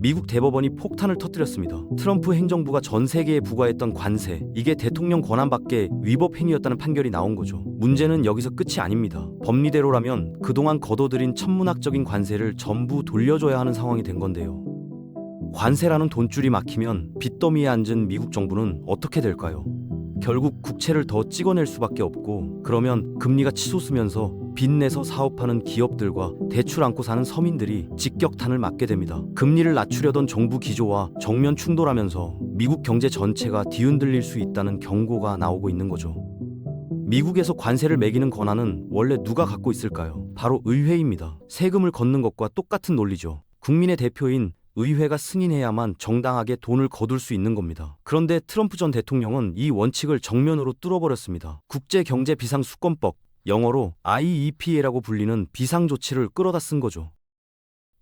미국 대법원이 폭탄을 터뜨렸습니다. 트럼프 행정부가 전 세계에 부과했던 관세, 이게 대통령 권한 밖의 위법 행위였다는 판결이 나온 거죠. 문제는 여기서 끝이 아닙니다. 법리대로라면 그동안 거둬들인 천문학적인 관세를 전부 돌려줘야 하는 상황이 된 건데요. 관세라는 돈줄이 막히면 빚더미에 앉은 미국 정부는 어떻게 될까요? 결국 국채를 더 찍어낼 수밖에 없고, 그러면 금리가 치솟으면서 빚내서 사업하는 기업들과 대출 안고 사는 서민들이 직격탄을 맞게 됩니다. 금리를 낮추려던 정부 기조와 정면 충돌하면서 미국 경제 전체가 뒤흔들릴 수 있다는 경고가 나오고 있는 거죠. 미국에서 관세를 매기는 권한은 원래 누가 갖고 있을까요? 바로 의회입니다. 세금을 걷는 것과 똑같은 논리죠. 국민의 대표인 의회가 승인해야만 정당하게 돈을 거둘 수 있는 겁니다. 그런데 트럼프 전 대통령은 이 원칙을 정면으로 뚫어버렸습니다. 국제경제비상수권법, 영어로 IEPA라고 불리는 비상조치를 끌어다 쓴 거죠.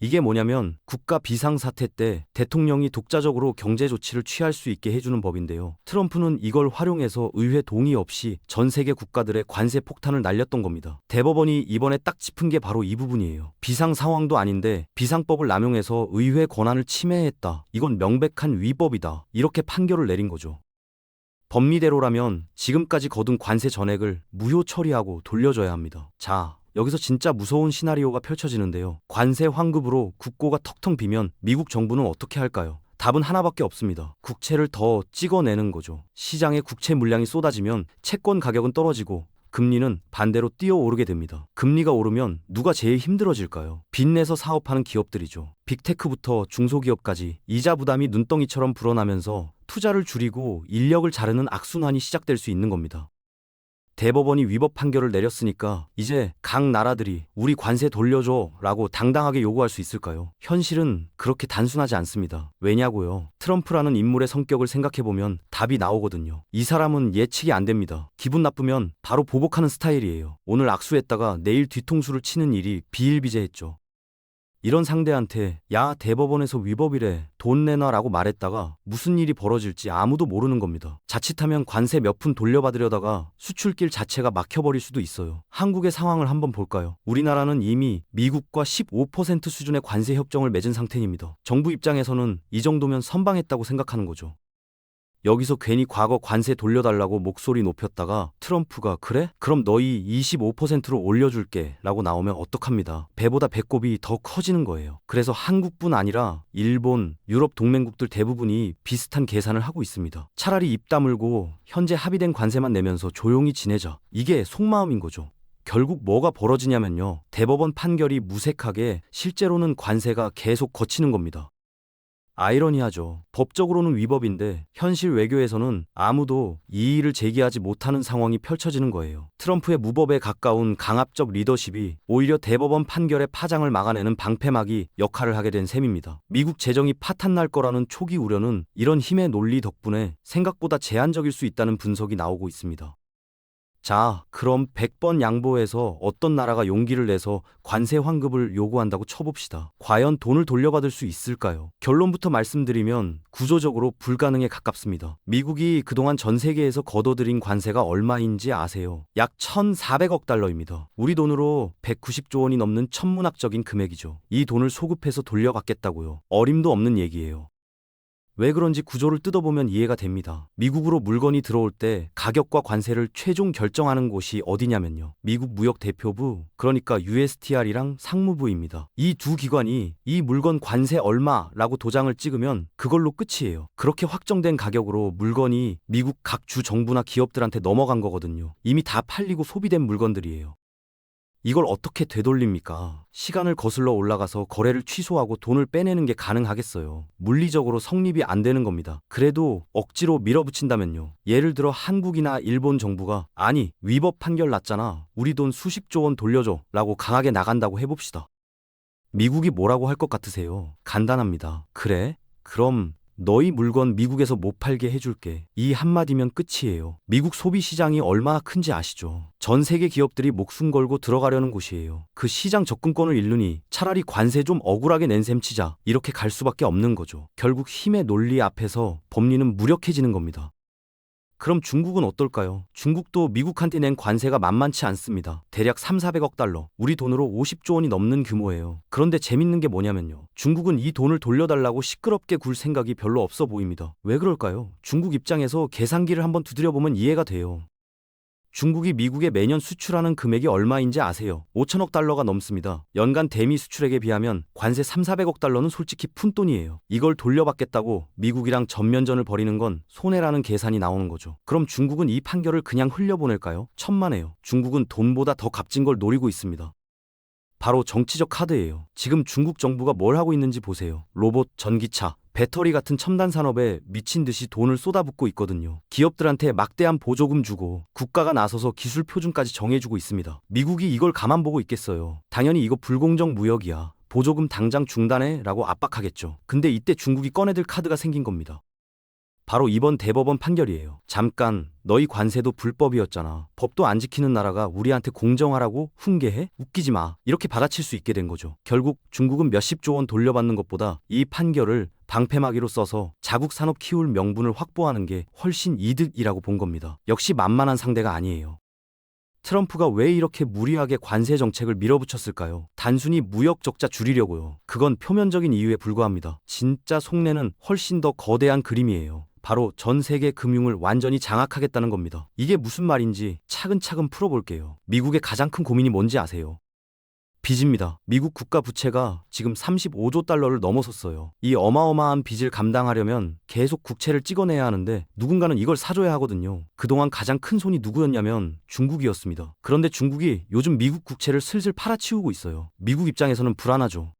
이게 뭐냐면 국가 비상사태 때 대통령이 독자적으로 경제조치를 취할 수 있게 해주는 법인데요. 트럼프는 이걸 활용해서 의회 동의 없이 전 세계 국가들의 관세 폭탄을 날렸던 겁니다. 대법원이 이번에 딱 짚은 게 바로 이 부분이에요. 비상 상황도 아닌데 비상법을 남용해서 의회 권한을 침해했다. 이건 명백한 위법이다. 이렇게 판결을 내린 거죠. 법리대로라면 지금까지 거둔 관세 전액을 무효 처리하고 돌려줘야 합니다. 자, 여기서 진짜 무서운 시나리오가 펼쳐지는데요. 관세 환급으로 국고가 턱턱 비면 미국 정부는 어떻게 할까요? 답은 하나밖에 없습니다. 국채를 더 찍어내는 거죠. 시장에 국채 물량이 쏟아지면 채권 가격은 떨어지고 금리는 반대로 뛰어오르게 됩니다. 금리가 오르면 누가 제일 힘들어질까요? 빚내서 사업하는 기업들이죠. 빅테크부터 중소기업까지 이자 부담이 눈덩이처럼 불어나면서 투자를 줄이고 인력을 자르는 악순환이 시작될 수 있는 겁니다. 대법원이 위법 판결을 내렸으니까 이제 각 나라들이 우리 관세 돌려줘 라고 당당하게 요구할 수 있을까요? 현실은 그렇게 단순하지 않습니다. 왜냐고요? 트럼프라는 인물의 성격을 생각해보면 답이 나오거든요. 이 사람은 예측이 안 됩니다. 기분 나쁘면 바로 보복하는 스타일이에요. 오늘 악수했다가 내일 뒤통수를 치는 일이 비일비재했죠. 이런 상대한테 야 대법원에서 위법이래 돈 내놔라고 말했다가 무슨 일이 벌어질지 아무도 모르는 겁니다. 자칫하면 관세 몇 푼 돌려받으려다가 수출길 자체가 막혀버릴 수도 있어요. 한국의 상황을 한번 볼까요? 우리나라는 이미 미국과 15% 수준의 관세 협정을 맺은 상태입니다. 정부 입장에서는 이 정도면 선방했다고 생각하는 거죠. 여기서 괜히 과거 관세 돌려달라고 목소리 높였다가 트럼프가 그래? 그럼 너희 25%로 올려줄게 라고 나오면 어떡합니다. 배보다 배꼽이 더 커지는 거예요. 그래서 한국뿐 아니라 일본, 유럽 동맹국들 대부분이 비슷한 계산을 하고 있습니다. 차라리 입 다물고 현재 합의된 관세만 내면서 조용히 지내자. 이게 속마음인 거죠. 결국 뭐가 벌어지냐면요. 대법원 판결이 무색하게 실제로는 관세가 계속 거치는 겁니다. 아이러니하죠. 법적으로는 위법인데 현실 외교에서는 아무도 이의를 제기하지 못하는 상황이 펼쳐지는 거예요. 트럼프의 무법에 가까운 강압적 리더십이 오히려 대법원 판결의 파장을 막아내는 방패막이 역할을 하게 된 셈입니다. 미국 재정이 파탄날 거라는 초기 우려는 이런 힘의 논리 덕분에 생각보다 제한적일 수 있다는 분석이 나오고 있습니다. 자, 그럼 100번 양보해서 어떤 나라가 용기를 내서 관세 환급을 요구한다고 쳐봅시다. 과연 돈을 돌려받을 수 있을까요? 결론부터 말씀드리면 구조적으로 불가능에 가깝습니다. 미국이 그동안 전 세계에서 거둬들인 관세가 얼마인지 아세요? 약 1,400억 달러입니다. 우리 돈으로 190조 원이 넘는 천문학적인 금액이죠. 이 돈을 소급해서 돌려받겠다고요. 어림도 없는 얘기예요. 왜 그런지 구조를 뜯어보면 이해가 됩니다. 미국으로 물건이 들어올 때 가격과 관세를 최종 결정하는 곳이 어디냐면요. 미국 무역대표부, 그러니까 USTR이랑 상무부입니다. 이 두 기관이 이 물건 관세 얼마라고 도장을 찍으면 그걸로 끝이에요. 그렇게 확정된 가격으로 물건이 미국 각 주 정부나 기업들한테 넘어간 거거든요. 이미 다 팔리고 소비된 물건들이에요. 이걸 어떻게 되돌립니까? 시간을 거슬러 올라가서 거래를 취소하고 돈을 빼내는 게 가능하겠어요. 물리적으로 성립이 안 되는 겁니다. 그래도 억지로 밀어붙인다면요. 예를 들어 한국이나 일본 정부가 아니 위법 판결 났잖아. 우리 돈 수십조 원 돌려줘 라고 강하게 나간다고 해봅시다. 미국이 뭐라고 할 것 같으세요? 간단합니다. 그래? 그럼 너희 물건 미국에서 못 팔게 해줄게. 이 한마디면 끝이에요. 미국 소비 시장이 얼마나 큰지 아시죠? 전 세계 기업들이 목숨 걸고 들어가려는 곳이에요. 그 시장 접근권을 잃느니 차라리 관세 좀 억울하게 낸 셈 치자. 이렇게 갈 수밖에 없는 거죠. 결국 힘의 논리 앞에서 법리는 무력해지는 겁니다. 그럼 중국은 어떨까요? 중국도 미국한테 낸 관세가 만만치 않습니다. 대략 3,400억 달러, 우리 돈으로 50조 원이 넘는 규모예요. 그런데 재밌는 게 뭐냐면요. 중국은 이 돈을 돌려달라고 시끄럽게 굴 생각이 별로 없어 보입니다. 왜 그럴까요? 중국 입장에서 계산기를 한번 두드려보면 이해가 돼요. 중국이 미국에 매년 수출하는 금액이 얼마인지 아세요? 5천억 달러가 넘습니다. 연간 대미 수출액에 비하면 관세 3,400억 달러는 솔직히 푼돈이에요. 이걸 돌려받겠다고 미국이랑 전면전을 벌이는 건 손해라는 계산이 나오는 거죠. 그럼 중국은 이 판결을 그냥 흘려보낼까요? 천만에요. 중국은 돈보다 더 값진 걸 노리고 있습니다. 바로 정치적 카드예요. 지금 중국 정부가 뭘 하고 있는지 보세요. 로봇, 전기차, 배터리 같은 첨단 산업에 미친 듯이 돈을 쏟아붓고 있거든요. 기업들한테 막대한 보조금 주고 국가가 나서서 기술 표준까지 정해주고 있습니다. 미국이 이걸 가만 보고 있겠어요. 당연히 이거 불공정 무역이야. 보조금 당장 중단해 라고 압박하겠죠. 근데 이때 중국이 꺼내들 카드가 생긴 겁니다. 바로 이번 대법원 판결이에요. 잠깐, 너희 관세도 불법이었잖아. 법도 안 지키는 나라가 우리한테 공정하라고 훈계해? 웃기지 마. 이렇게 받아칠 수 있게 된 거죠. 결국 중국은 몇십조 원 돌려받는 것보다 이 판결을 방패막이로 써서 자국 산업 키울 명분을 확보하는 게 훨씬 이득이라고 본 겁니다. 역시 만만한 상대가 아니에요. 트럼프가 왜 이렇게 무리하게 관세 정책을 밀어붙였을까요? 단순히 무역 적자 줄이려고요. 그건 표면적인 이유에 불과합니다. 진짜 속내는 훨씬 더 거대한 그림이에요. 바로 전 세계 금융을 완전히 장악하겠다는 겁니다. 이게 무슨 말인지 차근차근 풀어볼게요. 미국의 가장 큰 고민이 뭔지 아세요? 빚입니다. 미국 국가 부채가 지금 35조 달러를 넘어섰어요. 이 어마어마한 빚을 감당하려면 계속 국채를 찍어내야 하는데 누군가는 이걸 사줘야 하거든요. 그동안 가장 큰 손이 누구였냐면 중국이었습니다. 그런데 중국이 요즘 미국 국채를 슬슬 팔아치우고 있어요. 미국 입장에서는 불안하죠.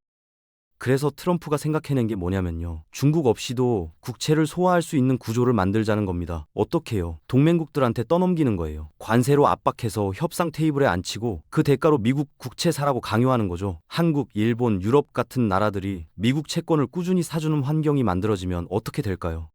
그래서 트럼프가 생각해낸 게 뭐냐면요. 중국 없이도 국채를 소화할 수 있는 구조를 만들자는 겁니다. 어떻게요? 동맹국들한테 떠넘기는 거예요. 관세로 압박해서 협상 테이블에 앉히고 그 대가로 미국 국채 사라고 강요하는 거죠. 한국, 일본, 유럽 같은 나라들이 미국 채권을 꾸준히 사주는 환경이 만들어지면 어떻게 될까요?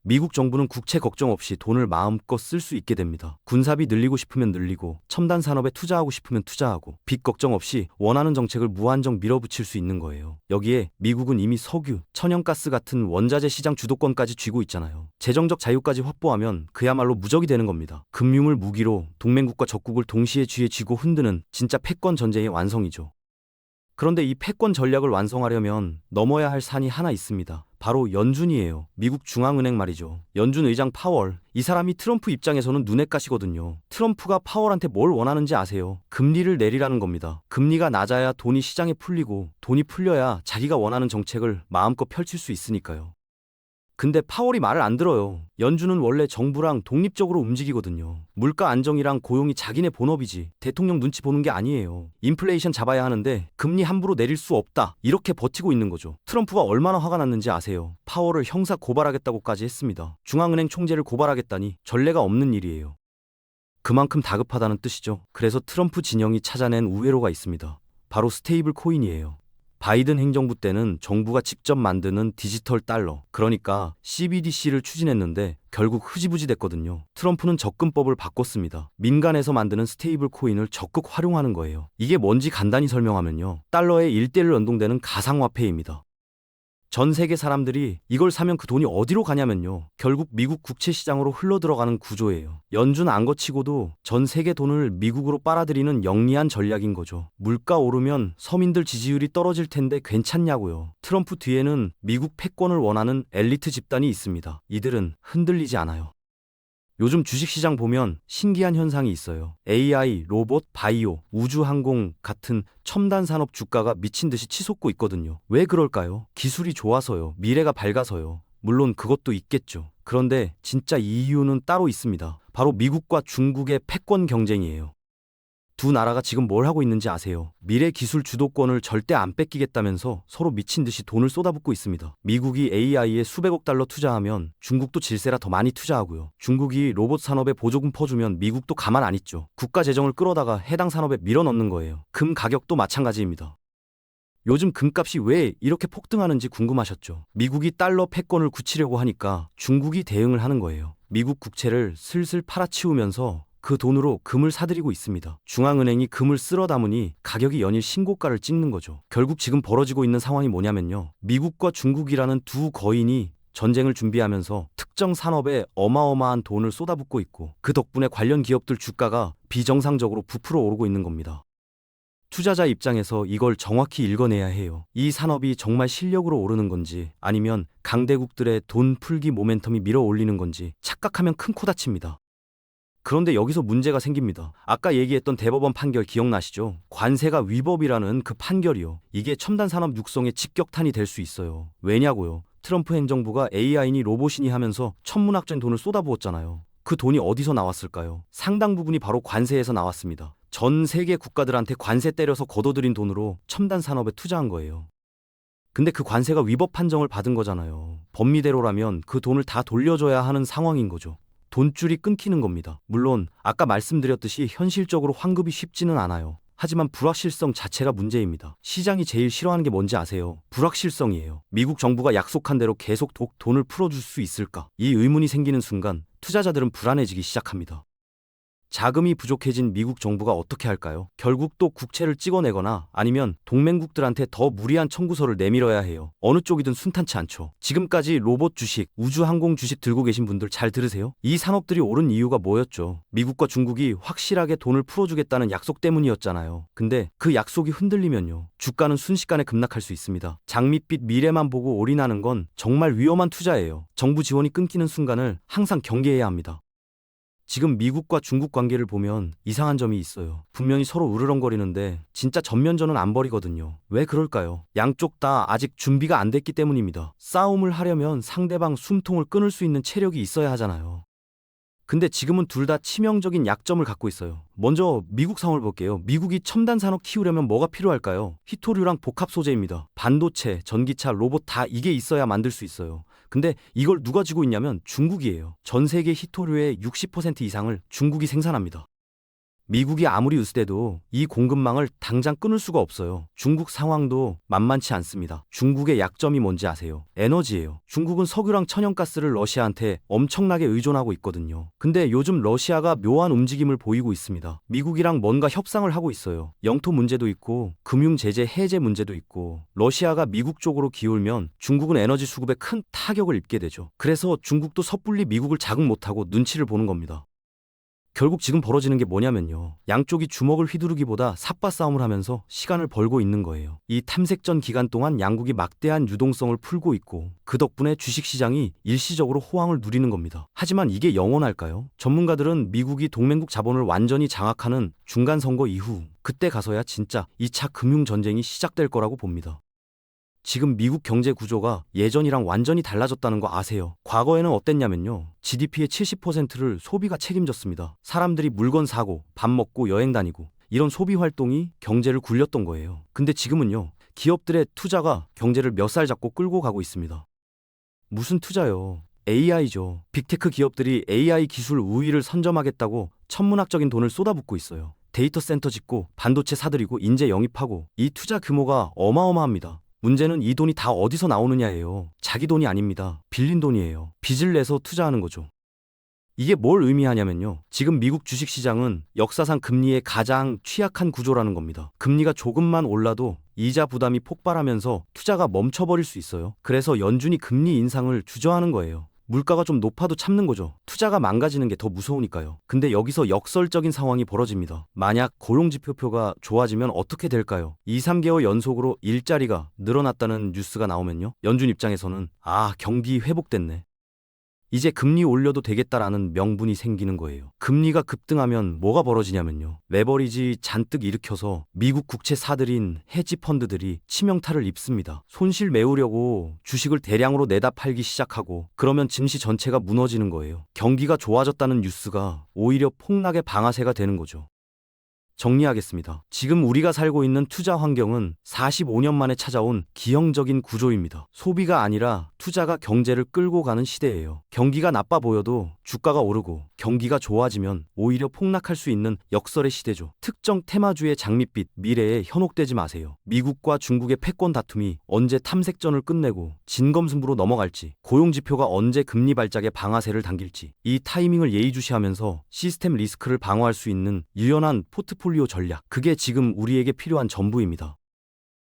미국 정부는 국채 걱정 없이 돈을 마음껏 쓸 수 있게 됩니다. 군사비 늘리고 싶으면 늘리고 첨단 산업에 투자하고 싶으면 투자하고 빚 걱정 없이 원하는 정책을 무한정 밀어붙일 수 있는 거예요. 여기에 미국은 이미 석유, 천연가스 같은 원자재 시장 주도권까지 쥐고 있잖아요. 재정적 자유까지 확보하면 그야말로 무적이 되는 겁니다. 금융을 무기로 동맹국과 적국을 동시에 쥐에 쥐고 흔드는 진짜 패권 전쟁의 완성이죠. 그런데 이 패권 전략을 완성하려면 넘어야 할 산이 하나 있습니다. 바로 연준이에요. 미국 중앙은행 말이죠. 연준 의장 파월. 이 사람이 트럼프 입장에서는 눈엣 가시거든요. 트럼프가 파월한테 뭘 원하는지 아세요? 금리를 내리라는 겁니다. 금리가 낮아야 돈이 시장에 풀리고 돈이 풀려야 자기가 원하는 정책을 마음껏 펼칠 수 있으니까요. 근데 파월이 말을 안 들어요. 연준은 원래 정부랑 독립적으로 움직이거든요. 물가 안정이랑 고용이 자기네 본업이지 대통령 눈치 보는 게 아니에요. 인플레이션 잡아야 하는데 금리 함부로 내릴 수 없다. 이렇게 버티고 있는 거죠. 트럼프가 얼마나 화가 났는지 아세요? 파월을 형사 고발하겠다고까지 했습니다. 중앙은행 총재를 고발하겠다니 전례가 없는 일이에요. 그만큼 다급하다는 뜻이죠. 그래서 트럼프 진영이 찾아낸 우회로가 있습니다. 바로 스테이블 코인이에요. 바이든 행정부 때는 정부가 직접 만드는 디지털 달러, 그러니까 CBDC를 추진했는데 결국 흐지부지 됐거든요. 트럼프는 접근법을 바꿨습니다. 민간에서 만드는 스테이블 코인을 적극 활용하는 거예요. 이게 뭔지 간단히 설명하면요. 달러에 1대1 연동되는 가상화폐입니다. 전 세계 사람들이 이걸 사면 그 돈이 어디로 가냐면요. 결국 미국 국채 시장으로 흘러들어가는 구조예요. 연준 안 거치고도 전 세계 돈을 미국으로 빨아들이는 영리한 전략인 거죠. 물가 오르면 서민들 지지율이 떨어질 텐데 괜찮냐고요. 트럼프 뒤에는 미국 패권을 원하는 엘리트 집단이 있습니다. 이들은 흔들리지 않아요. 요즘 주식시장 보면 신기한 현상이 있어요. AI, 로봇, 바이오, 우주항공 같은 첨단 산업 주가가 미친 듯이 치솟고 있거든요. 왜 그럴까요? 기술이 좋아서요. 미래가 밝아서요. 물론 그것도 있겠죠. 그런데 진짜 이유는 따로 있습니다. 바로 미국과 중국의 패권 경쟁이에요. 두 나라가 지금 뭘 하고 있는지 아세요? 미래 기술 주도권을 절대 안 뺏기겠다면서 서로 미친 듯이 돈을 쏟아붓고 있습니다. 미국이 AI에 수백억 달러 투자하면 중국도 질세라 더 많이 투자하고요. 중국이 로봇 산업에 보조금 퍼주면 미국도 가만 안 있죠. 국가 재정을 끌어다가 해당 산업에 밀어넣는 거예요. 금 가격도 마찬가지입니다. 요즘 금값이 왜 이렇게 폭등하는지 궁금하셨죠? 미국이 달러 패권을 굳히려고 하니까 중국이 대응을 하는 거예요. 미국 국채를 슬슬 팔아치우면서 그 돈으로 금을 사들이고 있습니다. 중앙은행이 금을 쓸어 담으니 가격이 연일 신고가를 찍는 거죠. 결국 지금 벌어지고 있는 상황이 뭐냐면요. 미국과 중국이라는 두 거인이 전쟁을 준비하면서 특정 산업에 어마어마한 돈을 쏟아붓고 있고 그 덕분에 관련 기업들 주가가 비정상적으로 부풀어 오르고 있는 겁니다. 투자자 입장에서 이걸 정확히 읽어내야 해요. 이 산업이 정말 실력으로 오르는 건지 아니면 강대국들의 돈 풀기 모멘텀이 밀어 올리는 건지 착각하면 큰 코 다칩니다. 그런데 여기서 문제가 생깁니다. 아까 얘기했던 대법원 판결 기억나시죠? 관세가 위법이라는 그 판결이요. 이게 첨단 산업 육성의 직격탄이 될 수 있어요. 왜냐고요? 트럼프 행정부가 AI니 로봇이니 하면서 천문학적인 돈을 쏟아부었잖아요. 그 돈이 어디서 나왔을까요? 상당 부분이 바로 관세에서 나왔습니다. 전 세계 국가들한테 관세 때려서 걷어들인 돈으로 첨단 산업에 투자한 거예요. 근데 그 관세가 위법 판정을 받은 거잖아요. 법리대로라면 그 돈을 다 돌려줘야 하는 상황인 거죠. 돈줄이 끊기는 겁니다. 물론 아까 말씀드렸듯이 현실적으로 환급이 쉽지는 않아요. 하지만 불확실성 자체가 문제입니다. 시장이 제일 싫어하는 게 뭔지 아세요? 불확실성이에요. 미국 정부가 약속한 대로 계속 돈을 풀어줄 수 있을까? 이 의문이 생기는 순간 투자자들은 불안해지기 시작합니다. 자금이 부족해진 미국 정부가 어떻게 할까요? 결국 또 국채를 찍어내거나 아니면 동맹국들한테 더 무리한 청구서를 내밀어야 해요. 어느 쪽이든 순탄치 않죠. 지금까지 로봇 주식, 우주항공 주식 들고 계신 분들 잘 들으세요. 이 산업들이 오른 이유가 뭐였죠? 미국과 중국이 확실하게 돈을 풀어주겠다는 약속 때문이었잖아요. 근데 그 약속이 흔들리면요. 주가는 순식간에 급락할 수 있습니다. 장밋빛 미래만 보고 올인하는 건 정말 위험한 투자예요. 정부 지원이 끊기는 순간을 항상 경계해야 합니다. 지금 미국과 중국 관계를 보면 이상한 점이 있어요. 분명히 서로 으르렁거리는데 진짜 전면전은 안 벌이거든요. 왜 그럴까요? 양쪽 다 아직 준비가 안 됐기 때문입니다. 싸움을 하려면 상대방 숨통을 끊을 수 있는 체력이 있어야 하잖아요. 근데 지금은 둘 다 치명적인 약점을 갖고 있어요. 먼저 미국 상황을 볼게요. 미국이 첨단 산업 키우려면 뭐가 필요할까요? 히토류랑 복합 소재입니다. 반도체, 전기차, 로봇 다 이게 있어야 만들 수 있어요. 근데 이걸 누가 쥐고 있냐면 중국이에요. 전 세계 히토류의 60% 이상을 중국이 생산합니다. 미국이 아무리 으스대도 이 공급망을 당장 끊을 수가 없어요. 중국 상황도 만만치 않습니다. 중국의 약점이 뭔지 아세요? 에너지예요. 중국은 석유랑 천연가스를 러시아한테 엄청나게 의존하고 있거든요. 근데 요즘 러시아가 묘한 움직임을 보이고 있습니다. 미국이랑 뭔가 협상을 하고 있어요. 영토 문제도 있고 금융 제재 해제 문제도 있고 러시아가 미국 쪽으로 기울면 중국은 에너지 수급에 큰 타격을 입게 되죠. 그래서 중국도 섣불리 미국을 자극 못하고 눈치를 보는 겁니다. 결국 지금 벌어지는 게 뭐냐면요. 양쪽이 주먹을 휘두르기보다 삿바 싸움을 하면서 시간을 벌고 있는 거예요. 이 탐색전 기간 동안 양국이 막대한 유동성을 풀고 있고 그 덕분에 주식시장이 일시적으로 호황을 누리는 겁니다. 하지만 이게 영원할까요? 전문가들은 미국이 동맹국 자본을 완전히 장악하는 중간선거 이후 그때 가서야 진짜 2차 금융전쟁이 시작될 거라고 봅니다. 지금 미국 경제 구조가 예전이랑 완전히 달라졌다는 거 아세요? 과거에는 어땠냐면요. GDP의 70%를 소비가 책임졌습니다. 사람들이 물건 사고, 밥 먹고 여행 다니고 이런 소비 활동이 경제를 굴렸던 거예요. 근데 지금은요. 기업들의 투자가 경제를 멱살 잡고 끌고 가고 있습니다. 무슨 투자요? AI죠. 빅테크 기업들이 AI 기술 우위를 선점하겠다고 천문학적인 돈을 쏟아붓고 있어요. 데이터 센터 짓고 반도체 사들이고 인재 영입하고 이 투자 규모가 어마어마합니다. 문제는 이 돈이 다 어디서 나오느냐예요. 자기 돈이 아닙니다. 빌린 돈이에요. 빚을 내서 투자하는 거죠. 이게 뭘 의미하냐면요. 지금 미국 주식시장은 역사상 금리의 가장 취약한 구조라는 겁니다. 금리가 조금만 올라도 이자 부담이 폭발하면서 투자가 멈춰버릴 수 있어요. 그래서 연준이 금리 인상을 주저하는 거예요. 물가가 좀 높아도 참는 거죠. 투자가 망가지는 게 더 무서우니까요. 근데 여기서 역설적인 상황이 벌어집니다. 만약 고용지표표가 좋아지면 어떻게 될까요? 2, 3개월 연속으로 일자리가 늘어났다는 뉴스가 나오면요. 연준 입장에서는 경기 회복됐네. 이제 금리 올려도 되겠다라는 명분이 생기는 거예요. 금리가 급등하면 뭐가 벌어지냐면요. 레버리지 잔뜩 일으켜서 미국 국채 사들인 헤지 펀드들이 치명타를 입습니다. 손실 메우려고 주식을 대량으로 내다 팔기 시작하고 그러면 증시 전체가 무너지는 거예요. 경기가 좋아졌다는 뉴스가 오히려 폭락의 방아쇠가 되는 거죠. 정리하겠습니다. 지금 우리가 살고 있는 투자 환경은 45년 만에 찾아온 기형적인 구조입니다. 소비가 아니라 투자가 경제를 끌고 가는 시대예요. 경기가 나빠 보여도 주가가 오르고 경기가 좋아지면 오히려 폭락할 수 있는 역설의 시대죠. 특정 테마주의 장밋빛 미래에 현혹되지 마세요. 미국과 중국의 패권 다툼이 언제 탐색전을 끝내고 진검승부로 넘어갈지, 고용지표가 언제 금리 발작의 방아쇠를 당길지 이 타이밍을 예의주시하면서 시스템 리스크를 방어할 수 있는 유연한 포트폴리오 전략, 그게 지금 우리에게 필요한 전부입니다.